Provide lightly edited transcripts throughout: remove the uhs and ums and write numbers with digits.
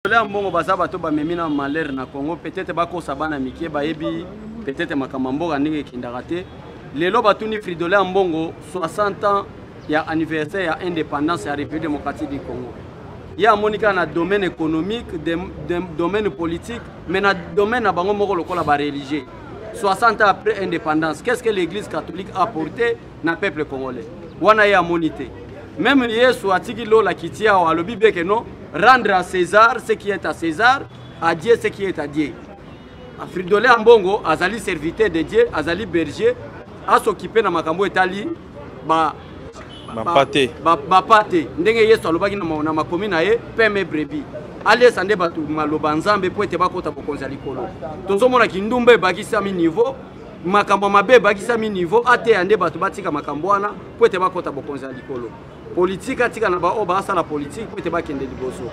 Là mbongo baza bato ba memina malheur na Congo peut-être bako sabana mikie ba yebi peut-être makamambo ndenge kindaraté lelo batuni Fridolin mbongo 60 ans ya anniversaire ya indépendance ya République démocratique du Congo. Ya monika na domaine économique, domaine politique, mais na domaine na bango moko lokola ba religieux. 60 ans après indépendance, qu'est-ce que l'église catholique a apporté na peuple congolais? Wana ya monité. Même Yesu atiki lo la kitia wa lobi beke non rendre à César ce qui est à César, à Dieu ce qui est à Dieu. Fridolin mbongo azali serviteur de Dieu, azali berger, a s'occuper na makambo etali ba pate ndenge Yesu alobaki na makomi na ye peme brebi. Ale sande batu maloba nzambe po ete bakota bokonza likolo. Tozomona kindumba ebakisa mi niveau, makambo mabe ebakisa mi niveau ate ande batu batika makambo wana po ete bakota bokonza likolo. Politique atika na ba oba sa la politique po ete bakende liboso.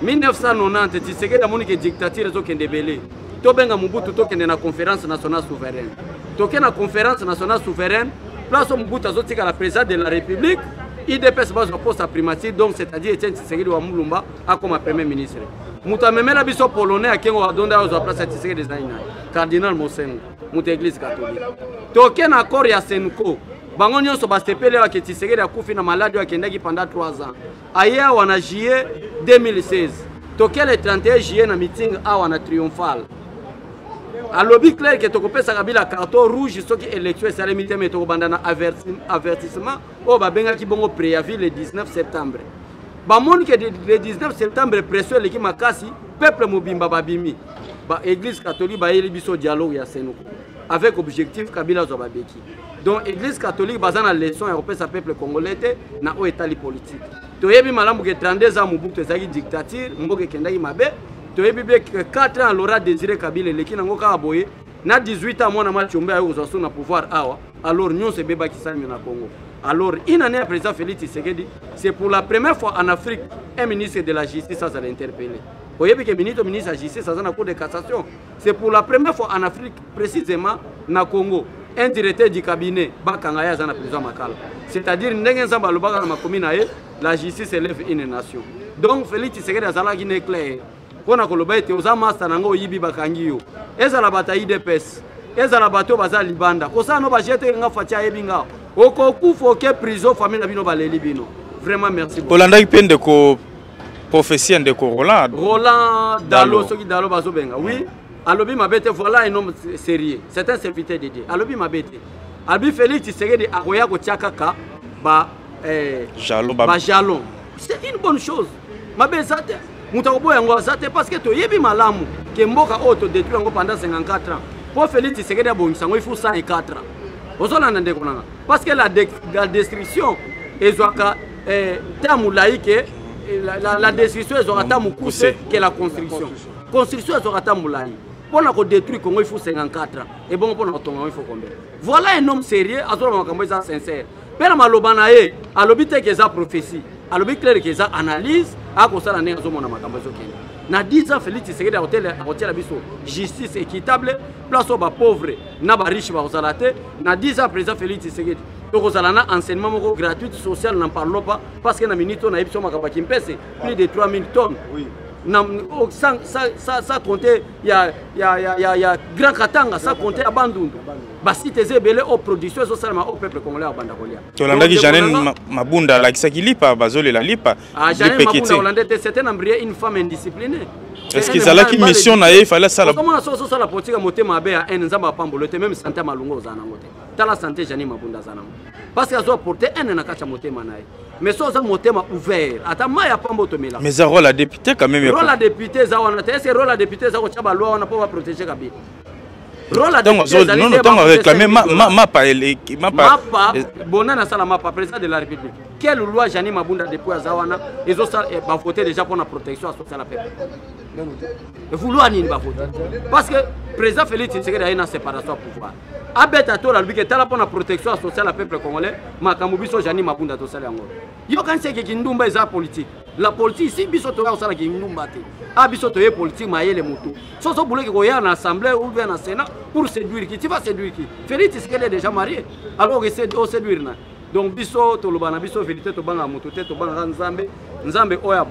1990 Tshisekedi amoni ke dictature zo kende belé. To benga Mobutu to kende na conférence nationale souveraine. To kende na conférence nationale souveraine, place Mobutu azotika la président de la République. IDPS base au poste à primatie, donc c'est-à-dire Etienne Tshisekedi wa Mulumba a comme premier ministre. Muta memela biso polonais a kengo adonda aux place à Tshisekedi des Zaina. Cardinal Mosengo, muta église catholique. Token accord ya Senko. Bango nyonso ba sepele wa Tshisekedi a kufi na maladie wa kendaki pendant 3 ans. Aya wana juillet 2016. Token le 31 juillet na meeting a wana triomphal. A lobby clair que toko pesa kabila carton rouge soki élection ça limité mais toko bandana avertissement o ba benga ki bongo préavis le 19 septembre. Ba moni que le 19 septembre pression leki makasi peuple mobimba babimi. Ba église catholique ba yeli biso dialogue ya Senoko avec objectif kabila zo babeki. Donc église catholique bazana leçon européenne sa peuple congolais na o etali politique. To yebi malamu ke 32 ans Mobutu ezaki dictature mboke kendaki mabe. Tu as 4 ans, Laura Désiré Kabila, qui n'a pas boyé. Na 18 ans, moi, je suis au pouvoir. Alors, nous, c'est Beba qui s'est mis au Congo. Alors, une année après ça, Félix Tshisekedi, c'est pour la première fois en Afrique, un ministre de la Justice a interpellé. Vous voyez que le ministre de la Justice a un cours de cassation. C'est pour la première fois en Afrique, précisément, au Congo. Un directeur du cabinet, Bakangaya, a prison Makala. C'est-à-dire, la justice élève une nation. Donc, Félix Tshisekedi a un guinée clair. Kona koloba ete oza master nango yibi bakangi yo ezala bata IDPS ezala bato baza libanda kosa no ba jete nga fatia yebinga okokufa ke prison famille na bino baleli bino vraiment merci beaucoup Olanda ipende ko prophétie de Roland Dalo soki Dalo bazo benga oui alobi mabete voilà un homme sérieux c'est un serviteur de Dieu alobi mabete albi Félix Tshisekedi akoya ko tiakaka ba jalon c'est une bonne chose mabezate parce que tu yebi malamu que mboka auto détruit pendant 54 ans. Pour Félix Tshisekedi il faut 104 ans. Parce que la destruction est la destruction est que la construction. Construction est pour détruire Congo il faut 54 ans. Et bon pour il faut combien? Voilà un homme sérieux, sincère. Père Malobanae, à l'obité que ça prophétie, à l'obité clair que ça analyse. Na 10 ans Félix Tshisekedi a hôtel biso justice équitable place aux pauvres na ba riche ba ozalate na 10 ans président Félix Tshisekedi to kozalana enseignement moko gratuit social n'en parlons pas parce que na minito na biso makaba kimpese plus de 3000 tonnes oui ça compter il y a grand Katanga ça compter à Bandundu basi tezebele au production socialement au peuple congolais à Bandakolia Tolanda Janine Mabunda la kisaki lipa bazole la lipa Janine Mabunda Holandais c'était une femme indisciplinée. Est-ce qu'ils allaient qui mission na il fallait ça la comment ça la politique motema be a un nzamba pambolo te même santé malungo za nangote tala santé Janine Mabunda za nango parce qu'ils ont porté un na kacha motema na mais ça ça motema ouvert ata maya pambo to mela mais ça rôle la député quand même rôle la député za wana c'est rôle la député za ko chaba loi wana pour protéger Kabila rôle la député non non réclamer mapa bonana sala mapa président de la République quelle loi Janine Mabunda depuis azawana ils ont voté déjà pour la protection sociale la peuple vouloir ni ba voter parce que président Félix Tshisekedi a une séparation de pouvoir abeta to la bique tala pour la protection sociale la peuple congolais makambo biso Janine Mabunda to sala ngolo yo kan seke kindumba eza politique la politique si biso to ka sala kindumba te a biso to ye politique mayele mutu so boulé ko ya na assemblée ou bien na sénat pour séduire qui tu vas séduire qui Félix Tshisekedi est déjà marié alors que c'est au séduire na donc biso to lobana biso vérité to banga mutu te to banga nzambe oya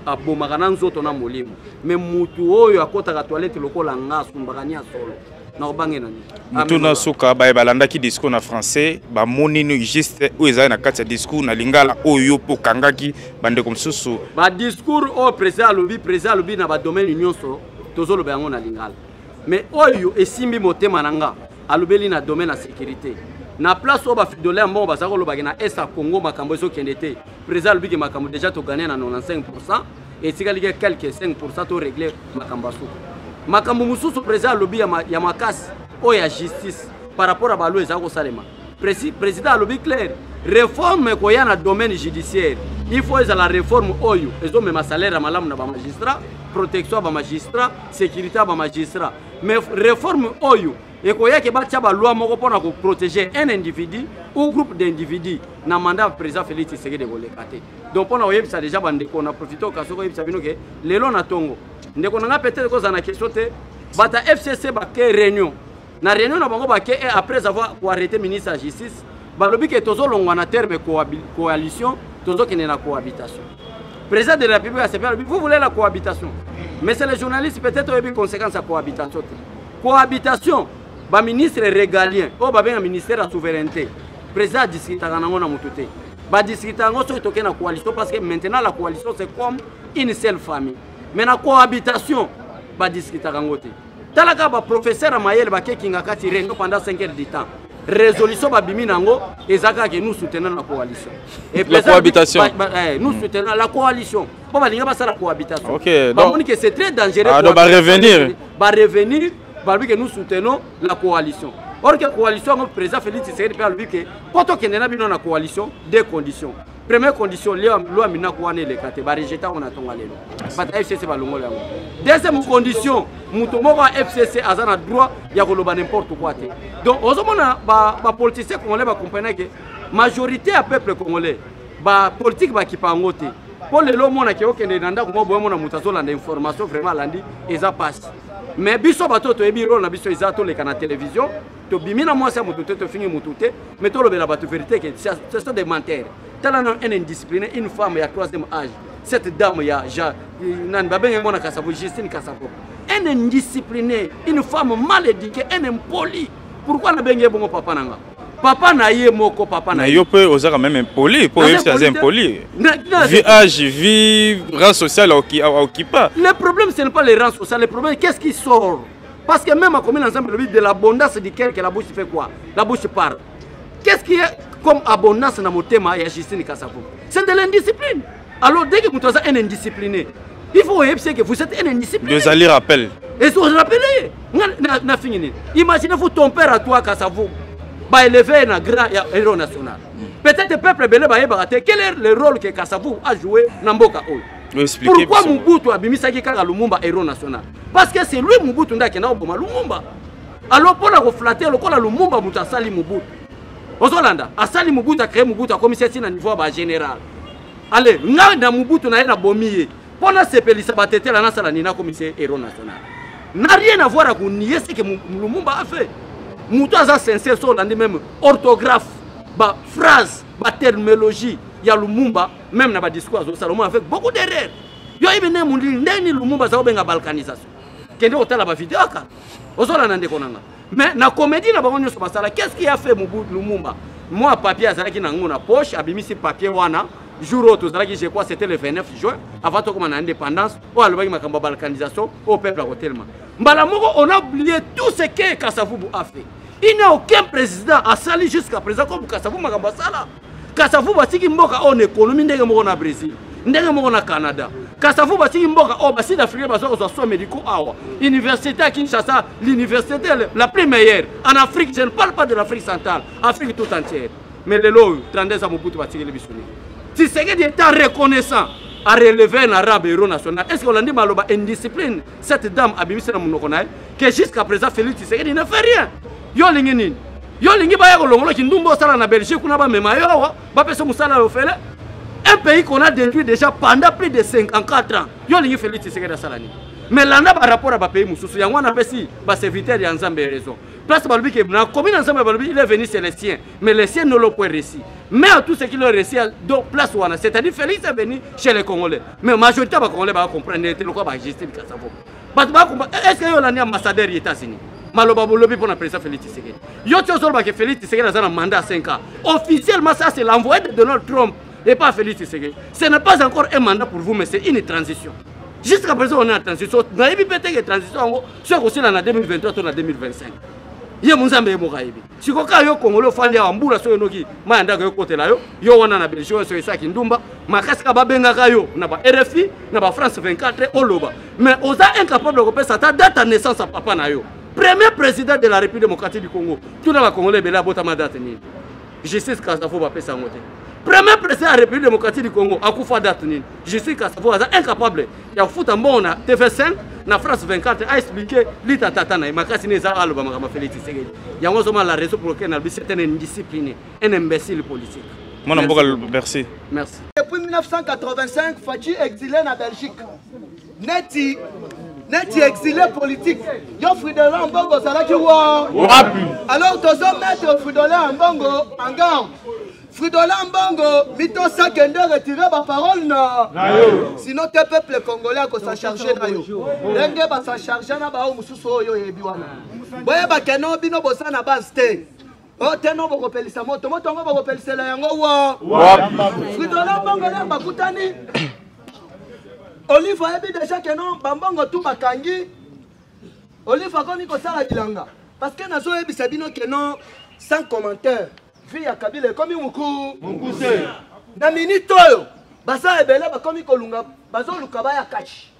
abomaka na nzoto na molimo mais mutu oyo akotaka toilette lokola nga asumbaka nia solo na obange nani mutu na suka balandaki discours na français bamoni ni juste oyo ezali na kati ya discours na lingala oyo po kangaki bandeko mosusu ba discours oyo président alobi na badomaine nyonso tozoloba yango na lingala mais oyo esimbi motema na nga alobeli na domaine ya sécurité na place oyo bafidole ya mbongo baza kolobaki na est ya Congo makambo ezokende te président alobiki makambo déjà togane na 95% etikaliki quelque 5% to régler makambo ya suka makambo mosusu président alobi ya makasi oyo ya justice par rapport à balo eza kosalema président alobi clair réforme koya na domaine judiciaire il faut ezala réforme oyo ezomema salaire ya malamu na bamagistrat protection ya bamagistrat sécurité ya bamagistrat mais réforme oyo ekoyaki batia baloi moko mpona koprotéger un individu ou groupe d'individus na mandat ya président Félix Tshisekedi koleka te donc mpona koyebisa déjà bandeko na profite okasi koyebisa bino ke lelo na ntongo ndeko na nga peut-être kozala na question te bata FCC bake réunion na réunion na bango bake après avoir arrêté ministre ya justice balobi ke tozolongwa na terme coalition tozokende na cohabitation président de la République a vous voulez la cohabitation mais c'est les journalistes peut-être oyebi conséquence ya cohabitation te cohabitation ba ministre régalien o ba benga ministère de souveraineté président discutaka nango na mutu te ba discuta ngo so toke na coalition parce que maintenant la coalition c'est comme une seule famille mais na cohabitation ba discutaka ngo te talaka ba professeur Mayele ba kekinga kati rengo pendant 5 heures de temps résolution ba bimi nango ezaka que nous soutenons la coalition et la cohabitation nous soutenons la coalition po ba linga ba sala cohabitation OK ba moni que c'est très dangereux ah, ba revenir que nous soutenons la coalition. Or que la coalition, le président Félix Tshisekedi a dit que quand on est dans la coalition, deux conditions. Première condition, loi mina kouane le kate, ba rejeter on attend alelo. Bata FCC ba longo yango. Deuxième condition, muto moko FCC azana droit ya koloba n'importe quoi te. Donc ozomona ba politicien congolais ba comprendre que majorité ya peuple congolais ba politique ba kipango te. Pour le mona ke okende nanda ko boye mona mutazo la information vraiment landi eza passe. Mais biso bato to ebiro na biso izato le kana télévision to bimina moi ça mututé to fingi mututé mais to lobela bato vérité que ce sont des menteurs tala non un indiscipliné une femme ya 3e âge cette dame ya nan babenge mona Kassavu Justine Kassavu un indiscipliné une femme mal éduquée un impoli pourquoi na benge bongo papa nanga papa na ye moko papa na yo peut oser quand même impoli pour eux c'est impoli vie âge vie rang social occupa le problème ce n'est pas les rangs sociaux le problème qu'est-ce qui sort parce que même à commune ensemble de l'abondance du cœur que la bouche fait quoi la bouche parle qu'est-ce qui est comme abondance dans mon thème ya Justine Kassavu c'est de l'indiscipline alors dès que vous êtes un indiscipliné il faut observer que vous êtes un indiscipliné de aller rappel et se rappeler na fini imaginez-vous ton père à toi Kassavu ba élevé na grand héros national. Peut-être le peuple belé ba yebate quel est le rôle que Kassavu a joué na mboka oyo. Pourquoi Mobutu abimisaki kaka Lumumba héros national? Parce que c'est lui Mobutu ndaki na oboma Lumumba. Alors pour la reflater lokola Lumumba muta sali Mobutu. Ozolanda asali Mobutu a créé Mobutu a commissaire na niveau ba général. Allez, na Mobutu na bomiye. Pona sepelisa batete la na sala ni na commissaire héros national. N'a rien à voir avec nier ce que Lumumba a fait. Moutaza sincère sur l'année même orthographe, ba phrase, ba terminologie, il y a Lumumba même dans ba discours au Salomon avec beaucoup d'erreurs. Yo ibene mundi ndeni Lumumba za obenga balkanisation. Kende otala ba vidéo ka. Ozola nande konanga. Mais na comédie na bango nyoso basala qu'est-ce qui a fait Mobutu Lumumba? Moi papier azalaki na ngona poche abimisi papier wana jour autre zalaki je crois c'était le 29 juin avant to comme indépendance ou alobaki makambo balkanisation au peuple à tellement. Mbala moko on a oublié tout ce que Kassavu a fait. Il n'y a aucun président à sali jusqu'à présent comme Kassavu makambo sala. Kassavu batiki mboka on économie ndenge moko na Brésil, ndenge moko na Canada. Kassavu batiki mboka o basi d'Afrique bazo ko soins médicaux awa. Université à Kinshasa, l'université la plus meilleure en Afrique, je ne parle pas de l'Afrique centrale, Afrique tout entière. Mais le lot 32 ans Mobutu batiki le bisoni. Si c'est que état reconnaissant à relever un arabe héros national, est-ce qu'on a dit maloba indiscipline cette dame abimisi na munoko nae que jusqu'à présent Félix Tshisekedi ne fait rien. Yo lingi nini? Yo lingi ba ya kolongola kindumbo sala na Belgique kuna ba mema yo ba pesa musala yo fele. Un pays qu'on a détruit déjà pendant plus de 54 ans. Yo lingi Félix Tshisekedi sala ni. Mais landa par rapport à ba pays mususu yango na pesi ba serviteur ya Nzambe raison. Place Balbi qui est commune ensemble Balbi, il est venu c'est les siens, mais les siens ne l'ont pas réussi. Mais à tout ce qui l'ont réussi, donc place Wana, c'est-à-dire Félix est venu chez les Congolais. Mais la majorité des Congolais va comprendre quoi va Justine Kassavo. Est-ce qu'il y a un ambassadeur des États-Unis? Maloba lobby pour la président Félix Tshisekedi. Yo tu as que Félix Tshisekedi a un mandat 5 ans. Officiellement ça c'est l'envoyé de Donald Trump et pas Félix Tshisekedi. Ce n'est pas encore un mandat pour vous mais c'est une transition. Jusqu'à présent on est en transition. On a peut-être une transition soit aussi en 2023 ou en 2025. Ye munzambe ye mokayibi sikoka yo Congolais fandi ya mbula so yonoki mayanda yo kotela yo wana na Belgique so esaki ndumba makasi ka babenga yo na ba RFI na ba France 24 oloba mais oza incapable de repérer ta date de naissance à papa na yo premier président de la République démocratique du Congo tout na ba Congolais bela botama date ni Justice Kassafo ba pesa ngote premier président de la République démocratique du Congo akufa date ni Justice Kassafo aza incapable ya futa mbona TV5 na France 24 a expliqué l'ita tatana makasi neza aloba makama Félix Tshisekedi yango soma la raison pour laquelle Nalbi c'est un indiscipliné un imbécile politique. Mon amboka merci. Merci. Depuis 1985 Fachi exilé na Belgique. Neti exilé politique. Yo Fridolin Mbongo salaki wa. Alors tozo mettre Fridolin Mbongo en garde. Fridolin Mbongo, mito sakende retirer ma parole na. Sinon te peuple congolais ko s'en charger na yo. Ndenge ba s'en charger na ba o mususu oyo yebi wana. Boye ba keno bino bosa na base te. O teno boko pelisa moto ngo boko pelisa la yango wa. Fridolin Mbongo na bakutani. Olive yebi déjà keno bambongo tu bakangi. Olive akoni ko sala bilanga. Parce que nazo yebi sabino keno sans commentaire. Fille à Kabila comme Mukuse. Na minute oyo basa ebele ba komi kolunga bazo lukaba ya cash.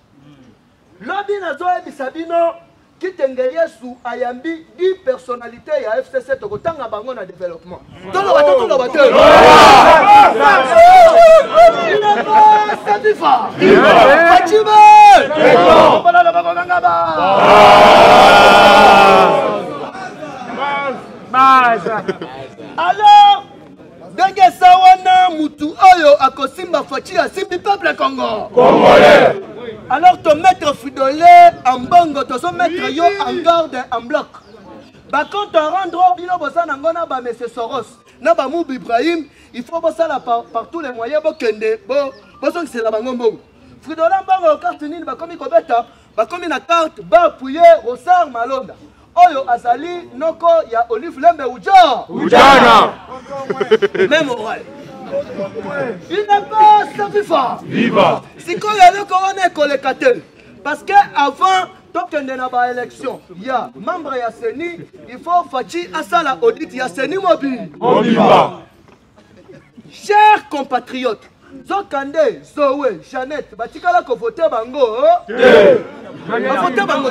Lobi na zo ebisabino kitenge Yesu ayambi 10 personnalités ya FCC tokotanga bango na développement. Tolo bato. Viva! Fatima! Alors, Denge Sawana Mutu Oyo Akosimba Fachi a Simbi Peuple Congolais. Alors, ton maître Fridolin en bongo, ton maître yo en garde en bloc. Bah, quand on rendre Bino Bossa Nangona, bah, M. Soros, Naba Moub Ibrahim, il faut bosser par tous les moyens, Bokende, Bosson c'est la bango. Fridolin Bango, carte nini, bah, comme il cobeta, bah, comme une carte, bah, Pouye, Rossard, Malonda. Oyo azali noko ya Olive Lembe Ujana. Même oral. Il n'est pas Safifa. Viva. Si quand il y a le coroner collectateur. Parce que avant tokende na ba élection, il y a membre ya Seni, il faut Fachi asala audit ya Seni mobile. Viva. Chers compatriotes, Zokande, Zoé, Jeannette, batikala ko voter bango. Voter bango.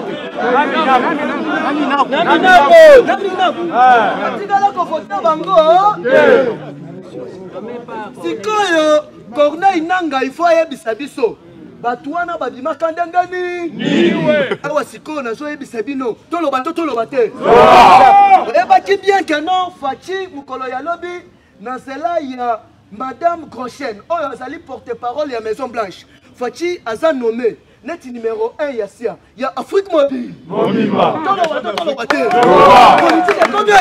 Batikala ko voter bango. Sikoyo, Corneille Nanga, il faut yebisa biso. Batuana babima kandengani. Awa sikoyo na zo yebisa bino. Toloba te. Eba ki bien que non, Fachi mukolo ya lobi na cela ya Madame Groschen, oh, Azali porte-parole à Maison Blanche. Fachi Aza nommé, net numéro 1 Yassia. Il y a Afrique Mobile. Politique est combien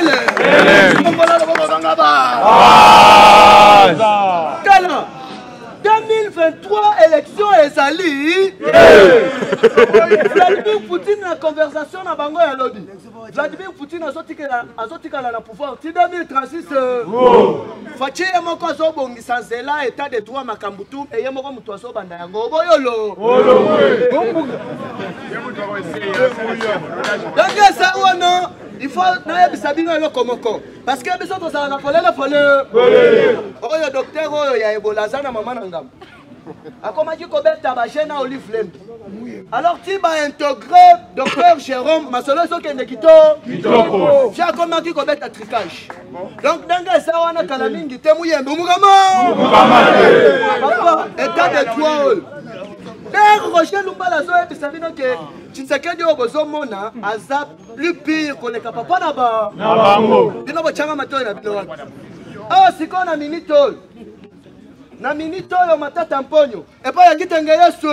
Kala 2023 élection Ezali. Vladimir Poutine la conversation na bango ya lobby. Vladimir Poutine azotika la pouvoir. Ti 2036 Fachi yamoko zo bongisa nzela état de droit makambutu et yamoko mutu aso banda yango boyolo. Donc ça wono il faut na bisabino lo komoko parce que biso to sala na folle. Oyo docteur oyo ya Ebola zana mama nangam. Akomaki kobeta ba chaîne na Olive Lembe. Alors tu vas intégrer docteur Jérôme Masolo Sokende Kitoko. J'ai akomaki kobeta tricage. Donc danga ça wana kala mingi te muyembe mugama. Papa état de droit. Père Roger Lumbala zo ebisabino ke Tshisekedi obozomona aza plus pire que les papa na ba. Na bango. Bino bochanga mato na bino wana. Ah sikona minito. Na minito yo matata mponyo. Et pas ya kitenge Yesu.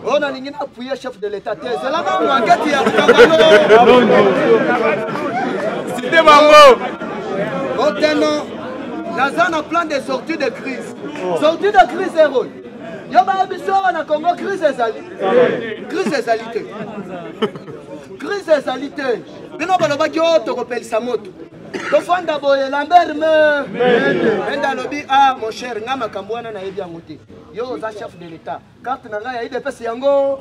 On a lingina appuyer chef de l'état. C'est là même enquête ya Kangalo. Évitez Bango. Maintenant, Nazan a plan de sortie de crise. Sortie de crise, héros. Yaba Bissora na Congo, crise et salité. Crise et salité. Crise et salité. Bino baloba ki o to kopel samoto. To fanda boye Lambert me. Enda lobi ah mon cher ngama kambwana na yebi yangote. Yo za chef de l'état. Carte na nga ya ide pesa yango.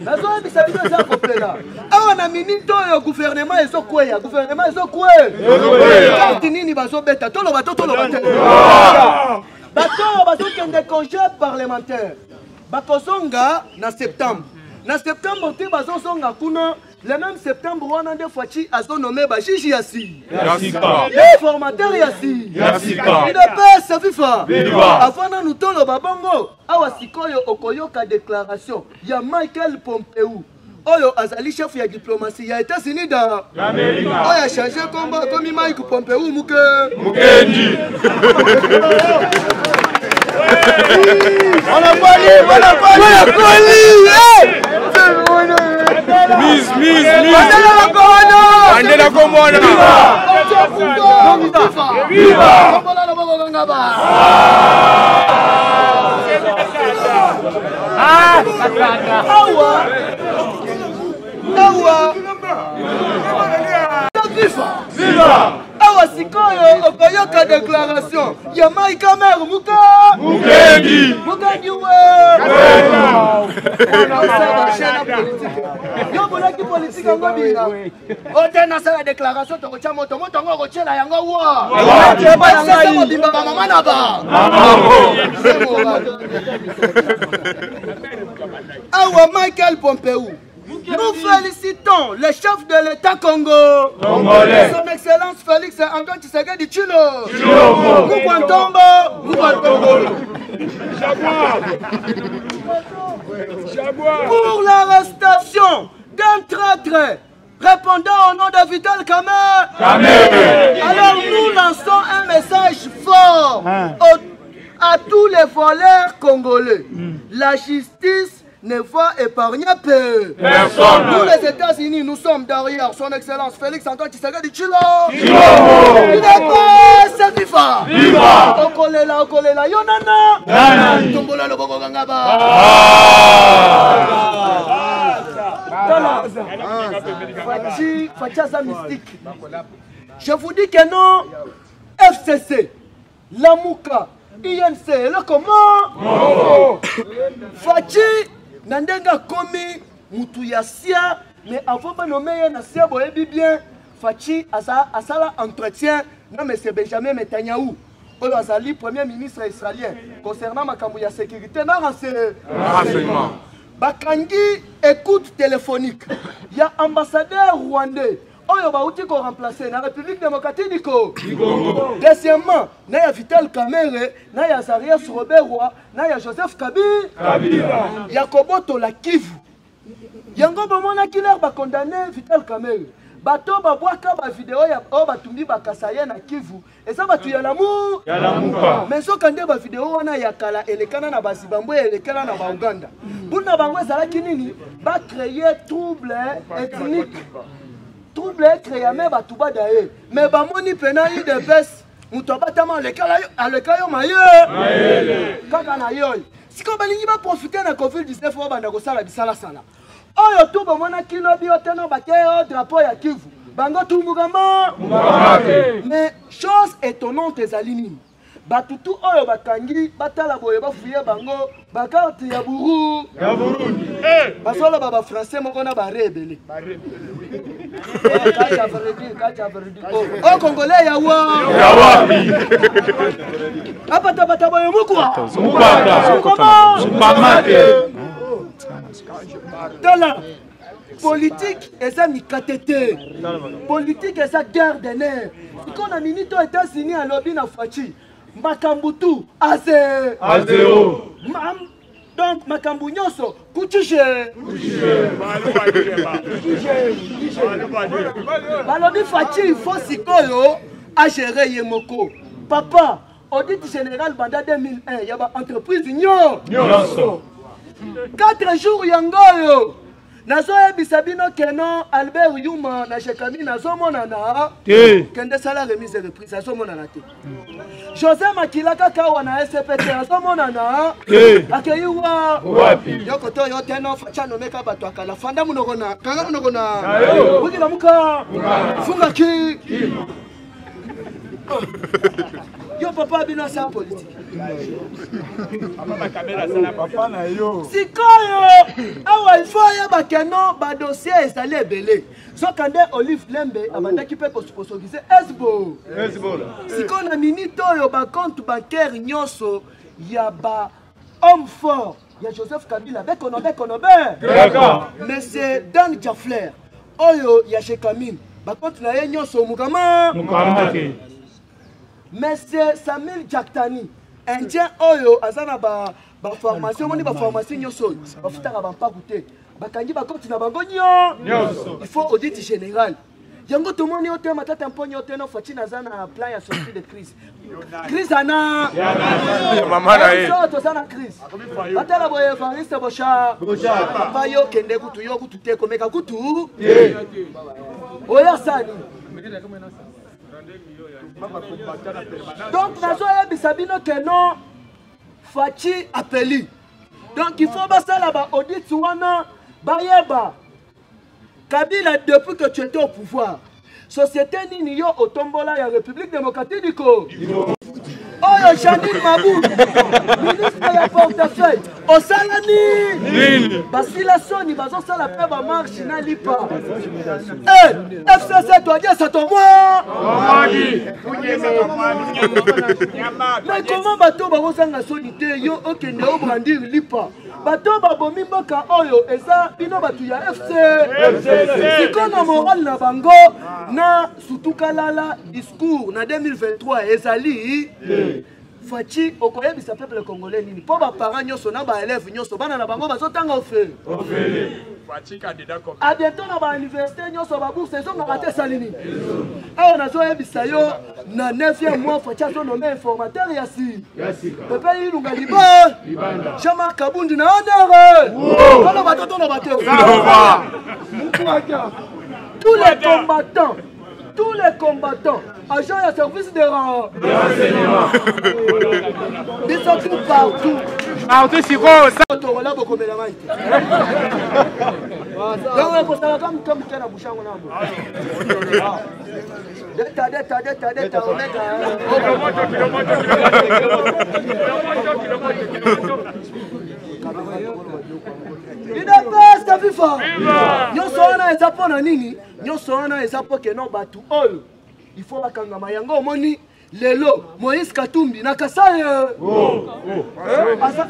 Nazo bisa bino za kopela. Awa na minito yo gouvernement ezokweya. Gouvernement ezokweya. Carte nini bazo beta to lo bato to lo bato. Bato bazo kende congé parlementaire. Bakozonga na septembre. Na septembre, tu bazo songa kuna. Le même septembre, on a des fois qui a son nommé Bachichi Yassi. Les formateurs Yassi. Il ne peut se FIFA. Avant nous tourner le babongo. Awa sikoyo okoyoka déclaration. Il y a Michael Pompeu. Oyo azali chef ya diplomatie ya États-Unis da. Oyo a changé combat comme Mike Pompeu Mukendi. On a poli. Mise. Andela Komona. Viva. Awa sikoyo okoyoka déclaration ya Maïka Mer Mukendi yo bolaki politique yango bina ote na sala déclaration tokotia moto ngo kotiela yango wa sasa mobimba bamama na ba awa Michael Pompeu. Nous félicitons le chef de l'État congolais, son Excellence Félix Antoine Tshisekedi Tshilombo. Pour l'arrestation d'un traître répondant au nom de Vital Kamerhe. Alors nous lançons un message fort à tous les voleurs congolais. La justice ne va épargner personne. Nous les États-Unis, nous sommes derrière son Excellence Félix Antoine Tshisekedi Tshilombo. Il est pas sacrifié. Viva. Okolela, yonana. Tombola le boko gangaba. Facha mystique. Je vous dis que non, FCC, Lamuka, INC, le comment Fachi Nandenga komi Moutouyassia, mais avant de nommer Nassia Boyebi bien, Fachi Asala entretien, non mais c'est Benjamin Netanyahu, Olazali, premier ministre israélien, concernant ma ya sécurité, non renseignement. Bakangi, écoute téléphonique. Il y a ambassadeur rwandais. Oyo bauti ko remplacer na République démocratique du Congo. Deuxièmement, na ya Vital Kamerhe, na ya Zarias Robert Roy, na ya Joseph Kabila. Yakobo to la Kivu. Yango bomona killer ba condamné Vital Kamerhe. Bato ba bwaka ba vidéo ya o batumbi ba kasaye na Kivu. Eza batu ya lamu. Mais so kande ba vidéo wana ya kala elekana na basibambwe elekana na ba Uganda. Buna bangwe zalaki nini? Ba créer trouble ethnique. Trouble créé mais batuba d'ailleurs mais bamoni pena i de bes mutobatama le kayo maye kaka na yoy siko balingi ba profiter na Covid-19 wa banda ko sala bisala sala oyo to bomona kilo bioteno bakeo drapeau ya Kivu bango tumugama mais chose étonnante ezalini batutu oyo bakangi batala boye bafuye bango bakarte ya Burundi basolo baba français moko na ba rebele oh congolais ya wapi apata boye mukwa tala politique eza mikatete politique eza guerre des nerfs iko na minito États-Unis alobi na Fachi makambutu a zéro donc makambu nyonso kuchishe balobi Fachi il faut sikoyo a gérer yemoko papa audit général banda 2001 yaba entreprise nyonso 4 jours yangoyo nazoyebisa bino keno Albert Yuma na Shekami nazomonana kende sala remise et reprise azomonana te. José Makila kaka wana SPT azomonana akeiwa yoko to yo teno facha no meka bato akala fanda munokona kanga munokona wikila muka funga ki yo papa bino sa politique sikoyo awa il faut ya bakeno ba dossier ezali ebele sokande Olive Lembe abandaki pe kosponsoriser Esbo sikoyo na minute oyo ba compte bancaire nyonso ya ba homme fort ya Joseph Kabila bekono d'accord monsieur Dan Jafler oyo ya Shekamine ba compte na ye nyonso mukama Monsieur Samuel Jaktani, Indien Oyo, Azana ba formation, moni ba formation nyoso, ba futaka ba mpakute, ba kangi ba compte na bango nyo. Il faut audit général. Yango tout monde yote matata mponyo yote no fati na zana plan ya sortie de crise. Crise ana. Mama na ye. So to sana crise. Atala boye Evariste Bocha. Papa yo kende kutu yo kutu te komeka kutu. Oya sani. Donc, nazo bino que non, Fachi appeli. Donc, il faut passer là-bas, audit wana, bayeba. Kabila, depuis que tu étais au pouvoir, société nini yo au tombola ya République démocratique du Congo. Oyo Janine Mabou, ministre ya portefeuille, au salani. Basila Soni, bazo sala pe ba marche na lipa. FCC toi dire ça ton moi. Mais comment bato ba sanga solité yo okende o brandir lipa. Bato ba bomi mboka oyo eza bino batu ya FC. Sikono moral na bango na sutukalala discours na 2023 ezali Fachi okoyebisa peuple congolais nini po ba parents nyoso na ba élèves nyoso bana na bango bazotanga ofele Fachi candidat comme a bientôt na ba université nyoso ba bourse zo na raté salini ayo nazo yebisa yo na 9e mois Fachi azo nommé informateur ya si pepe ilunga liba chama kabundi na honneur kala batoto na bateau tous les combattants, agents et services de renseignement. Ils sont tous partout. Ah, tu es quoi ça? Il n'est pas viva. Nous sommes les Japonais nini. Nous sommes les Japonais non batu. Il faut la kangama yango moni lelo Moïse Katumbi na Kasai.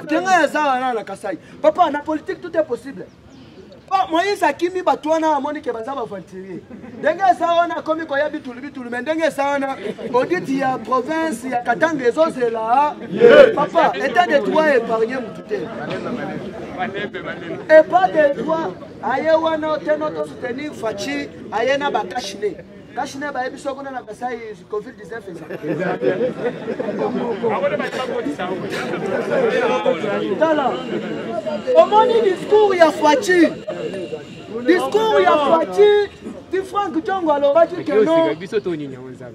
Tenga ya sawa na Kasai. Papa na politique tout est possible. Moïse akimi batwana amoni ke bazaba venturier. Ndenge sawa na komi ko ya bitulu mais ndenge sawa na audit ya province ya Katanga ezozela. Papa état de droit épargné mutute. Et pas de droit aye wana teno to soutenir Fachi aye na bakashine. Kashine ba ebiso kona na Kasai COVID-19 Tala. Omoni discours ya Fachi. Discours ya Fachi. Ti Frank Jongo alobaki keno.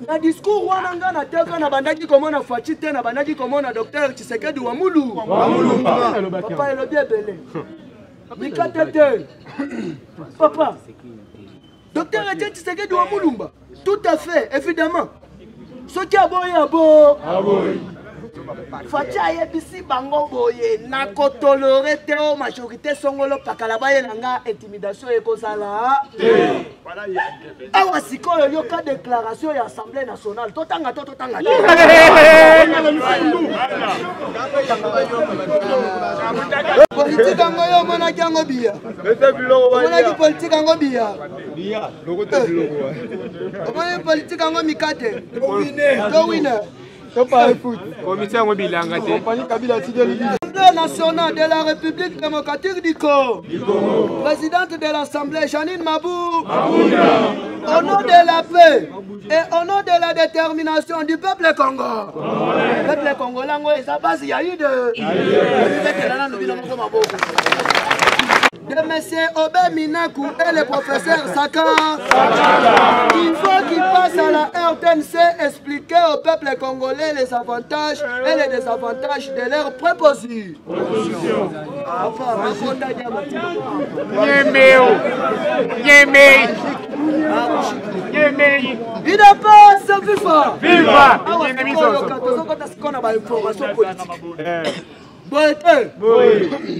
Na discours wana nga na teka na bandaki komona Fachi te na bandaki komona Dr Tshisekedi wa Mulu. Papa elobi ebele. Mikatete. Papa. Docteur Etienne Tshisekedi wa Mulumba. Tout à fait, évidemment. Ce qui a boyé à beau. Fachi ayebisi bango boye na kotolore te o majorité songolo pakalaba yelanga intimidation ekozala. Awa sikoyo yo ka déclaration ya Assemblée nationale. Totanga. Politique ngo yo mona kyango biya. Mona ki politique ngo biya. Mona politique ngo mikate. Do winner. L'Assemblée nationale de la République démocratique du Congo, présidente de l'Assemblée Janine Mabou, au nom de la paix et au nom de la détermination du peuple congolais. Le peuple congolais, sa base, il y a eu de M. Obé Minakou et le professeur Saka. Il faut qu'ils passent à la RTNC expliquer au peuple congolais les avantages et les désavantages de leur préposition. Il n'a pas ce viva. Viva.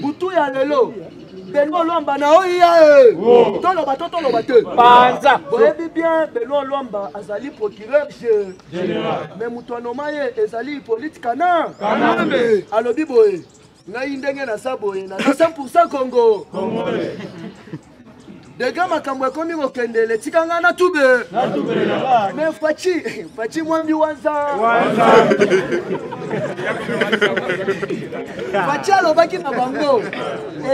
Boutou ya lelo. Benoît Lwamba na oya toloba toloba te panza boyebi bien Benoît Lwamba azali procureur général mais mutuano maye ezali politique kana alobi boye ngai ndenge na sa boye na 100% Congo Dega makambo ekomi kokendele tikanga na tube mais fachi mwambi wanza fachi alobaki na bango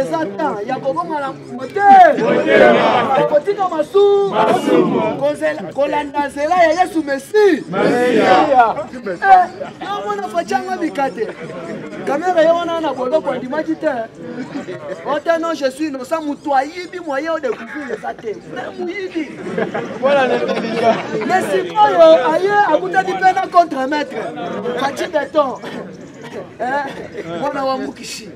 ezata ya kobonga na mote kotika masu kolanda nzela ya Yesu Messi namona fachi anga bikate kamera yo wana na bondo kwa ndimaki te ote non je suis innocent mutu ayibi moyen de les athées. Voilà l'intelligence. Mais si moi, ailleurs, à bout de peine contre-maître, Fachi Béton. Voilà, Moukishi.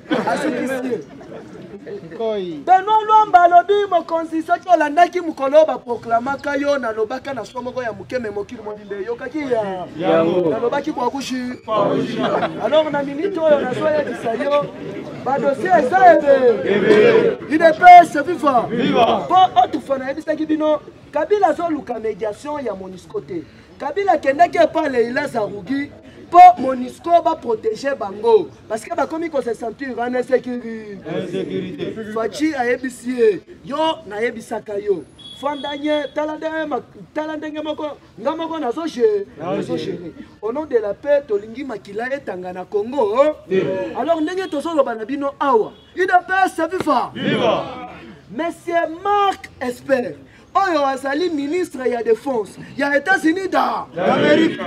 Benoît Lwamba lobi mo constitution to landaki mukolo ba proclamaka yo na lobaka na somoko ya mukeme mokili mondinde yo kaki ya na lobaki kwa kushi alors na minute oyo na soya kisayo ba dossier ezebe IDPS viva po otufana ebisaki bino Kabila zo luka médiation ya MONUSCO te Kabila kendaki pa Leila Zarougi pour MONUSCO va protéger Bango parce que bakomi ko se sentir en insécurité. Fachi a ebisi yo na ebisaka yo. Fandanye talandenge moko ngamoko na so chéri. Au nom de la paix tolingi makila etanga na Congo. Alors ndenge tozo loba na bino awa. IDPS viva. Monsieur Marc Esper. Oyo azali ministre ya défense. Ya États-Unis d'Amérique.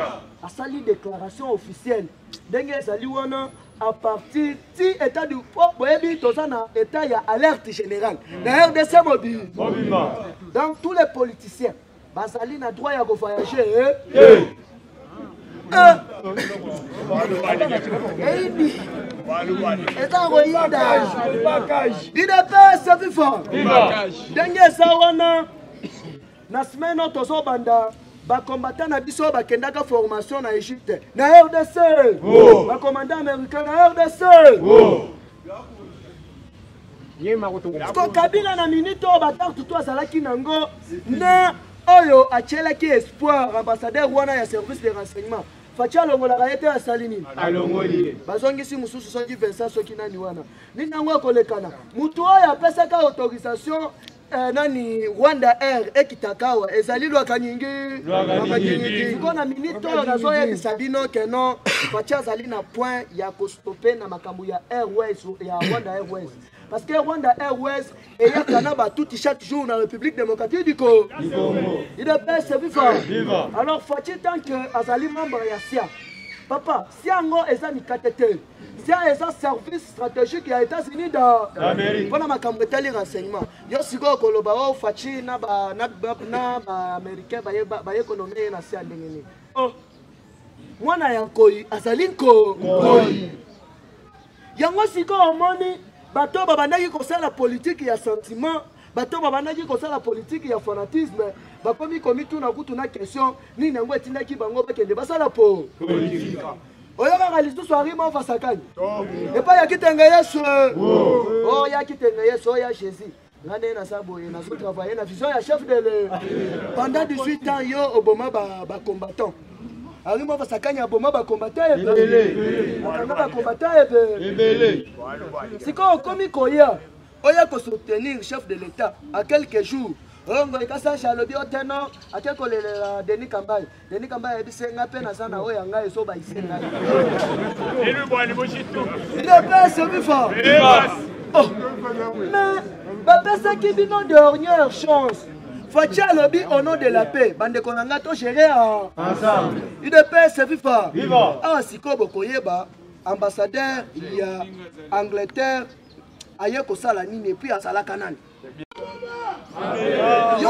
A sali déclaration officielle ndenge ezali wana à partir ti état du boyebi tozana état ya alerte générale na RDC mobile donc tous les politiciens bazali na droit ya voyager état royada IDPS viva ndenge eza wana na semaine tozo banda ba combattant na biso ba kendaka formation na Égypte na RDC ba commandant américain na RDC ko Kabila na minute o ba tarte tout azalaki nango na oyo achelaki espoir ambassadeur wana ya service de renseignement Fachi alongola kayete ya salini alongoli bazongisi mususu songi Vincent soki nani wana ninango kolekana mutu oyo apesaka autorisation nani Rwanda Air ekitakawa ezali lwaka nyingi kona minute oyo nazoya bisabino keno Fachi azali na point ya kostope na makambo ya Airways ya Rwanda Airways parce que Rwanda Airways eyakana ba tout chaque jour na République démocratique du Congo il est bien viva alors Fachi tant que azali membre ya SIA papa siango ezani katete SIA eza service stratégique ya États-Unis d'Amérique pona makambo etali renseignement yo siko koloba o Fachi na ba américain ba économie na SIA ndengeni mwana ya nkoi azali nkoi yango siko omoni bato babandaki kosala politique ya sentiment bato babandaki kosala politique ya fanatisme bakomi komituna kutuna question nini yango etindaki bango bakende basala politique oyokaka lisusu arima ofasakani epa ya kitenge Yesu ya kitenge Yesu oya Jésus ngane na saboye na so travailler na vision ya chef de pendant 18 ans yo oboma ba combattant arima ofasakani aboma ba combattant ebele siko komi koya oya ko soutenir chef de l'État à quelques jours Rongo ikasa shalobi oteno akeko le Denis Kambaye ebisenga pe na sana oya ngai so ba isenga elu bwani bochitu ile pesa bifa oh mais ba pesa ki bino dernière chance Fachi alobi au nom de la paix bande konanga to gérer ensemble IDPS viva ah siko bokoyeba ambassadeur il y a Angleterre aye kosala nini et puis asalaka nani. Yo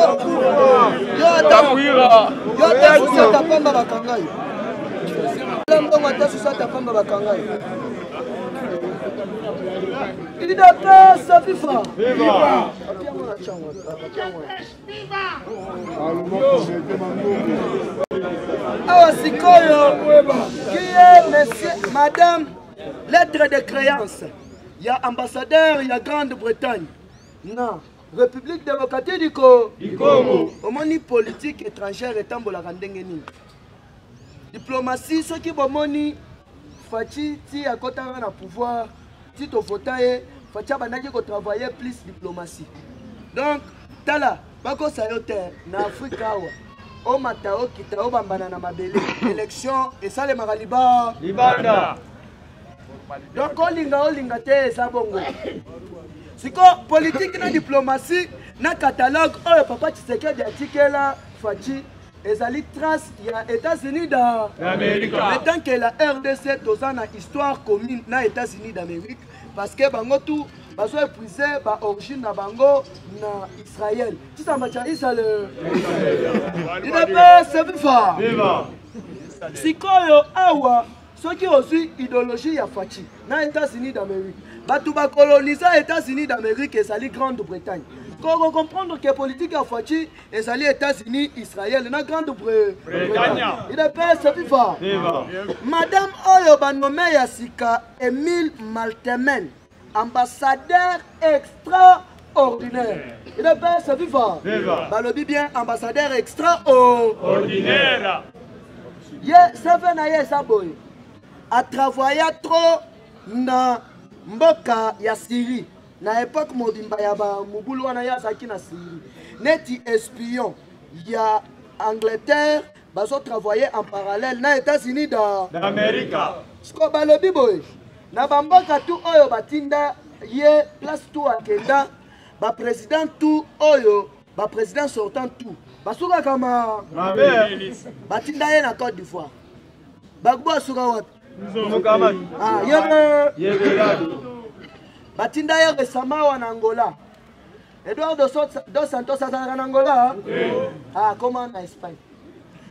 ta susata pamba bakangai. Lambo ta susata pamba bakangai. Il n'a pas sa FIFA. Viva! Ah, qui est monsieur, madame, lettre de créance. Il y a ambassadeur, il y a Grande-Bretagne. Non. République démocratique du Congo. Omoni politique étrangère et tambola randengeni. Diplomatie, ce qui bomoni Fachi ti à côté na pouvoir, ti to votaye, Fachi banaki ko travailler plus diplomatie. Donc, tala, bako sayote na Afrika wa. O matao kita o bambana na mabele. Élection et ça les maraliba. Libanda. Donc olinga te sa bongo. Siko politique na diplomatie na catalogue oh papa Tshisekedi atikela Fachi ezali trace ya États-Unis d'Amérique. Tant que la RDC tozana na histoire commune na États-Unis d'Amérique parce que bango tout baso épuisé ba origine na bango na Israël. Tu ça macha Israël. Il ne peut se vivre. Viva. Siko yo awa ceux qui ont aussi idéologie ya Fachi na États-Unis d'Amérique. Batou ba coloniser États-Unis d'Amérique et sali Grande-Bretagne. Qu'on comprendre que politique ya Fachi et sali États-Unis, Israël na Grande-Bretagne. Il est pas ce vivant. Madame Oyo Banome Yasika Emile Maltemen, ambassadeur extraordinaire. Il est pas ce vivant. Balobi bien ambassadeur extraordinaire. Ye seven aye saboy. A travaillé trop na mboka ya Syrie na époque mobimba ya ba mubulu wana ya zaki na Syrie neti espion ya Angleterre baso travailler en parallèle na États-Unis d'Amérique. Sko balobi boy na bamboka tout oyo batinda ye place tout akenda ba président tout oyo ba président sortant tout basuka kama batinda ye na Côte d'Ivoire bagbo asuka wapi batinda ye récemment en Angola. Edouard dos Santos en Angola. Ah, comment en Espagne?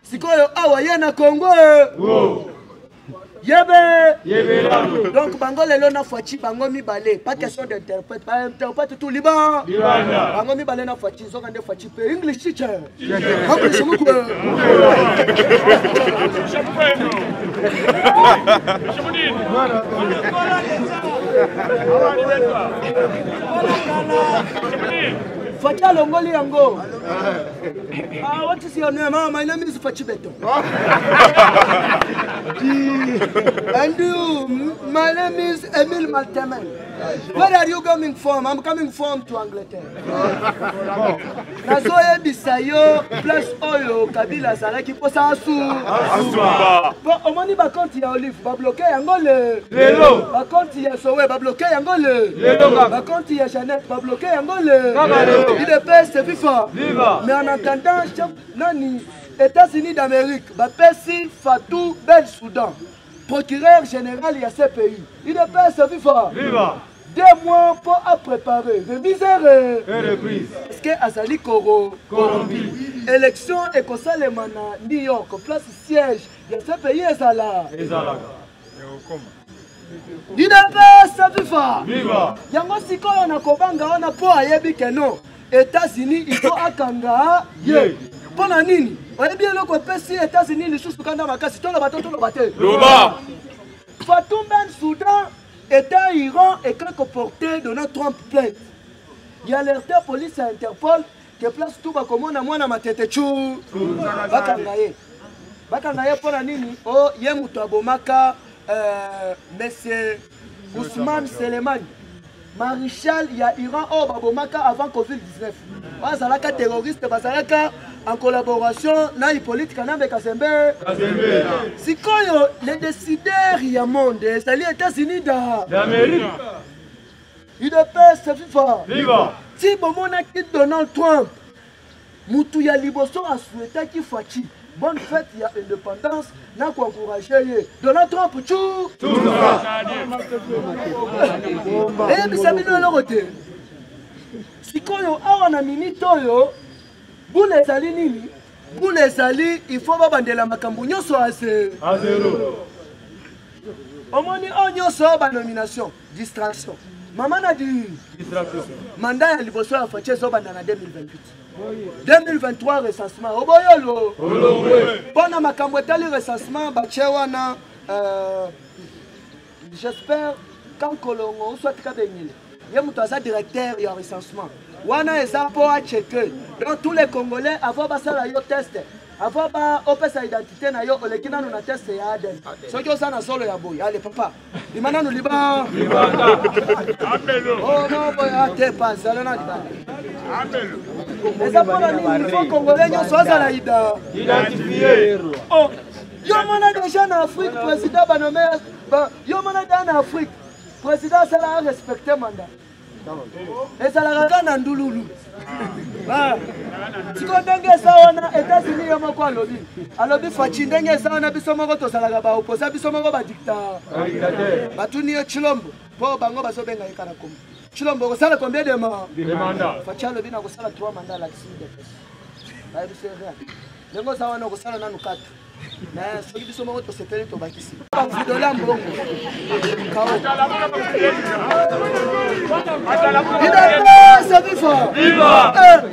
Sikoyo awa ye na Congo. Yebe. Donc bango lelo na Fachi bango mi balé, pas question d'interprète, pas interprète tout liban. Bango mi balé na Fachi, zo kande Fachi pe English teacher. English muko. Fachi alongoli yango. Ah, what is your name? My name is Fachi Beto. And you, my name is Emile Maltemen. Where are you coming from? I'm coming from to Angleterre. Nazoye bisayo plus oyo Kabila Saraki posa asu. Bon, omoni ba compte ya Olive ba bloquer yango le. Lelo. Ba compte ya Sowe ba bloquer yango le. Lelo. Ba compte ya Jeannette ba bloquer yango le. Il est paix c'est viva. Mais en attendant nani États-Unis d'Amérique ba pesi Fatou Ben Soudan. Procureur général il y a ces pays. Il est paix c'est viva. 2 mois pour préparer remise et reprise. Parce que Azali corrompu. Élection et comme ça les mana New York place siège. Il y a ce pays ezala. Il n'est pas ça viva. Yango siko on a kobanga on a po ayebi que non. États-Unis il faut akanga ye. Pona nini? On bien le pesi États-Unis les sous kanda makasi to la bato to la bate. Loba. Fatou Ben Soudan État Iran et quelques portées de notre Trump plainte. Il y a alerté police à Interpol que place tout va comme on a moins à ma tête chou. Bakangaye. Bakangaye pour la nini. Oh, yemuto abomaka monsieur Ousmane Selemani. Maréchal, il y a Iran oh babomaka avant Covid-19. Bazalaka terroriste, bazalaka en collaboration na Hippolyte Kanambe Kazembe. Si quand les décideurs il y a monde, c'est les États-Unis d'Amérique. Il de paix c'est viva. Si bomona quitte Donald Trump, mutu ya liboso a souhaité qu'il Fachi. bonne fête il y a indépendance na encourager Donald Trump tout et bisa bino eloko te sikoyo awa na minute oyo bule ezali nini bule ezali il faut babandela makambo nyonso à zéro omoni o nyonso banomination distraction mama na di mandat ya liboso ya fache ezobanda na 2028 2023 recensement oboyolo mpona makambo etali recensement batie wana j'espère kankolongo soit kabengile ye moto aza directeur ya recensement wana eza mpo acheke donc tous les congolais avant basala yo test avant opesa identité na yo oleki nanu na test ya ADN soki oza na solo ya boye ale papa lima nanu liba oh non boye ate pas ale na libanda eza mpona nini fo congolais nyonso azala identifié oh yo mona déjà na Afrique président banome yo mona da na Afrique président asala respecter mandat ezalaka kaka na ndululu siko ndenge eza wana États-Unis yo moko alobi faci ndenge eza wana biso moko tozalaka baoposa biso moko badikta batuni yo Chilombo mpo bango bazobenga ye kala kombo Chilombo okosala combien de mandat faci alobi na kosala 3 mandats la kisimi de pesa bayebiso rea ndenge oza wana okosala nanu 4 mais soki biso moko tosepeli tobakisi bavidola mbongo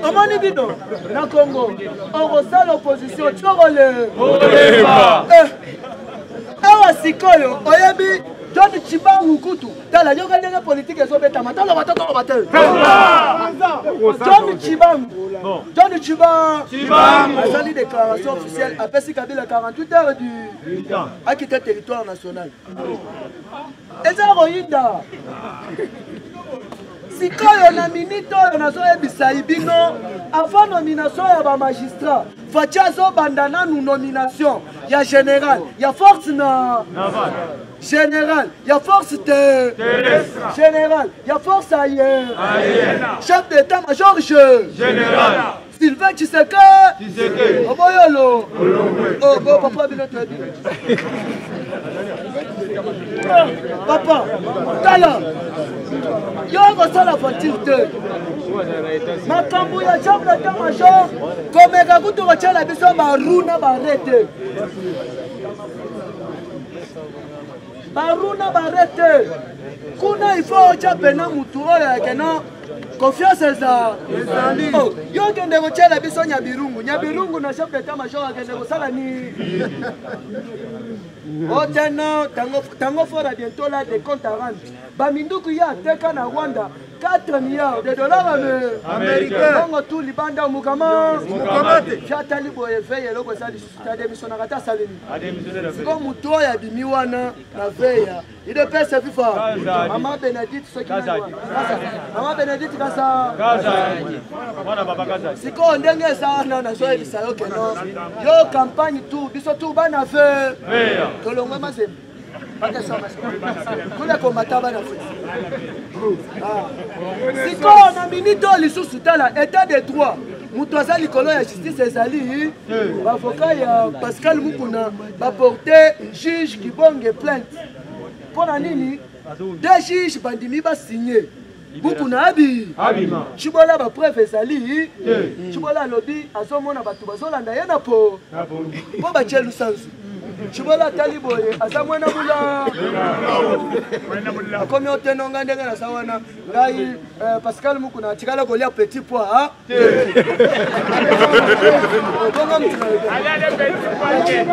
omoni bino na Congo okosala opposition tiokole awa sikoyo oyebi John Chibangu kutu tala yoka ndenge politique ezobetama toloba toloba te John Chibangu azali déclaration officielle apesi Kabila 48 heures du temps a quitté territoire national eza royinda sikoyo na minute oyo nazoyebisa bino avant nomination ya bamagistrat faci azobanda nanu nomination ya général ya force na général ya force général ya force aérienne chef d'état major général Sylvain Tshisekedi oboyolo obo papa bino toyebi papa tala yo kosala voiture te makambo ya chef d'état major komeka kutu kotyala biso baruna barete baruna barete kuna ifo otya pena mutu oyo yakena confiance eza yo okende kotyala biso nyabirungu na chef d'état major akende kosala ni oteno tango fora bientôt là des comptes à rendre baminduku ya ateka na Rwanda 4 milliards de dollars américains bongo tout libanda mukama fiatali boye veye loko sali stade mission na kata salini siko muto ya bimi wana na veya ide pesa fifa mama Benedict soki mama Benedict kasa mwana baba kasa siko ndenge sana na soye bisayo keno yo campagne tout biso tout bana fe tolongwe mazembe kuna komataba na fesi siko na minute lisusu tala état de droit mutu aza likolo ya justice ezali bavoka ya Pascal Mukuna baporte juge Kibonge plainte mpona nini deux juges bandimi basigné Mukuna abima Chibola bapreuve ezali Chibola alobi azomona bato bazolanda ye na po batie lusanzu Chibola taliboye aza mwana mula akomi otenonga ndenge na sawana ngai Pascal Mukuna tikala kolia petit pois bongo mtina ale petit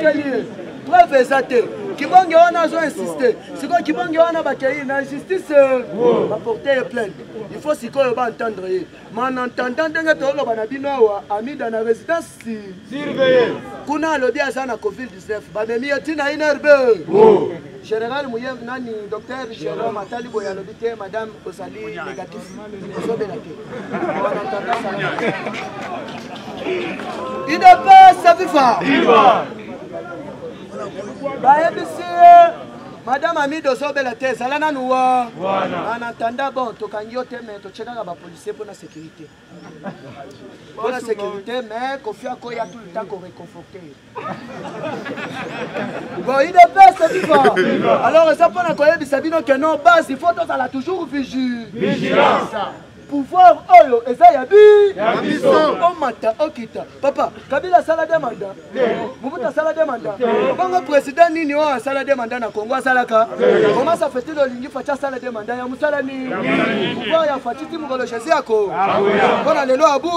pois preuve eza te Kibonge wana azo insister siko Kibonge wana bakei na justice baporter plainte il faut sikoyo ba entendre ye man entendant ndenge toloba na bino awa amida na résidence surveillée kuna alobi aza na COVID-19 bamemi etina inerbe général Mouyem nani docteur Jérôme Atali boya alobi te madame ozali négatif ozobela te on entendant ça il ne peut se vivre bayebisi Madame Amido Sobela Tess, Alana Noua. En attendant, bon, tu as mais tu as un policier pour la sécurité. Pour la sécurité, mais Kofi Akoya tout le temps qu'on réconforte. Bon, il est bête, c'est vivant. Alors, ça pour la Koya Bissabino que non, base, il faut toujours vigilance. Pouvoir oyo eza yabi o mata okita papa Kabila sala demanda Mobutu sala demanda bongo président nini o sala demanda na Congo salaka comment ça fait le lingi facha sala demanda ya musala ni pouvoir ya fatiti mukolo chesi yako bona lelo abu